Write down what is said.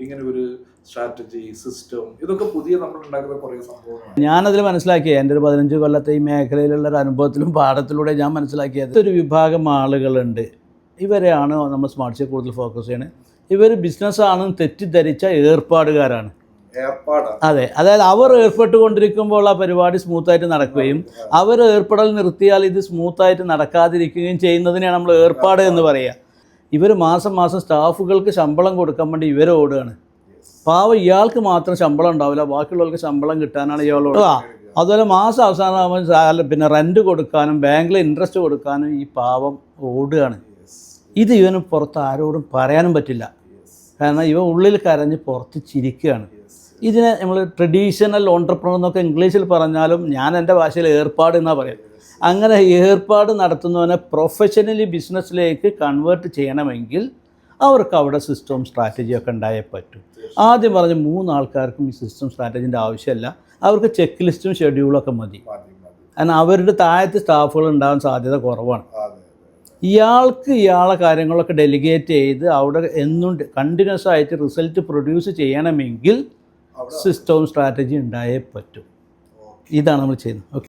ഇങ്ങനെ ഒരു strategy system ഇതൊക്കെ പുതിയ നമ്മൾ ഉണ്ടാക്കുന്ന കുറേ സംഭവങ്ങളാണ്. ഞാനതിൽ മനസ്സിലാക്കിയത് എൻ്റെ ഒരു 15 കൊല്ലത്തെ ഈ മേഖലയിലുള്ള ഒരു അനുഭവത്തിലും പാഠത്തിലൂടെ ഞാൻ മനസ്സിലാക്കിയത് ഒരു വിഭാഗം ആളുകളുണ്ട്. ഇവരെയാണ് നമ്മൾ സ്മാർട്ട് സിറ്റി കൂടുതൽ ഫോക്കസ് ചെയ്യണത്. ഇവർ ബിസിനസ്സാണെന്ന് തെറ്റിദ്ധരിച്ച ഏർപ്പാടുകാരാണ്. അതെ, അതായത് അവർ ഏർപ്പെട്ടുകൊണ്ടിരിക്കുമ്പോൾ ആ പരിപാടി സ്മൂത്തായിട്ട് നടക്കുകയും അവർ ഏർപ്പെടൽ നിർത്തിയാൽ ഇത് സ്മൂത്തായിട്ട് നടക്കാതിരിക്കുകയും ചെയ്യുന്നതിനെയാണ് നമ്മൾ ഏർപ്പാട് എന്ന് പറയുക. ഇവർ മാസം മാസം സ്റ്റാഫുകൾക്ക് ശമ്പളം കൊടുക്കാൻ വേണ്ടി ഇവരോടുകയാണ്. പാവം ഇയാൾക്ക് മാത്രം ശമ്പളം ഉണ്ടാവില്ല, ബാക്കിയുള്ളവർക്ക് ശമ്പളം കിട്ടാനാണ് ഇയാളോട്. അതുപോലെ മാസം അവസാനമാകുമ്പോൾ പിന്നെ റെൻറ്റ് കൊടുക്കാനും ബാങ്കിൽ ഇൻട്രസ്റ്റ് കൊടുക്കാനും ഈ പാവം ഓടുകയാണ്. ഇത് ഇവന് പുറത്ത് ആരോടും പറയാനും പറ്റില്ല. കാരണം ഇവ ഉള്ളിൽ കരഞ്ഞ് പുറത്ത് ചിരിക്കുകയാണ്. ഇതിനെ നമ്മൾ ട്രഡീഷണൽ ഓൺട്രപ്രണർ എന്നൊക്കെ ഇംഗ്ലീഷിൽ പറഞ്ഞാലും ഞാൻ എൻ്റെ ഭാഷയിൽ ഏർപ്പാട് എന്നാണ് പറയുക. അങ്ങനെ ഏർപ്പാട് നടത്തുന്നവനെ പ്രൊഫഷണലി ബിസിനസ്സിലേക്ക് കൺവേർട്ട് ചെയ്യണമെങ്കിൽ അവർക്ക് അവിടെ സിസ്റ്റം സ്ട്രാറ്റജിയൊക്കെ ഉണ്ടായേ പറ്റും. ആദ്യം പറഞ്ഞ 3 ആൾക്കാർക്കും ഈ സിസ്റ്റം സ്ട്രാറ്റജീൻ്റെ ആവശ്യമില്ല. അവർക്ക് ചെക്ക് ലിസ്റ്റും ഷെഡ്യൂളൊക്കെ മതി. കാരണം അവരുടെ താഴത്തെ സ്റ്റാഫുകൾ ഉണ്ടാകാൻ സാധ്യത കുറവാണ്. ഇയാൾക്ക് ഇയാളെ കാര്യങ്ങളൊക്കെ ഡെലിഗേറ്റ് ചെയ്ത് അവിടെ എന്നും കണ്ടിന്യൂസ് ആയിട്ട് റിസൾട്ട് പ്രൊഡ്യൂസ് ചെയ്യണമെങ്കിൽ സിസ്റ്റവും സ്ട്രാറ്റജി ഉണ്ടായേ പറ്റും. ഇതാണ് നമ്മൾ ചെയ്യുന്നത്. ഓക്കെ.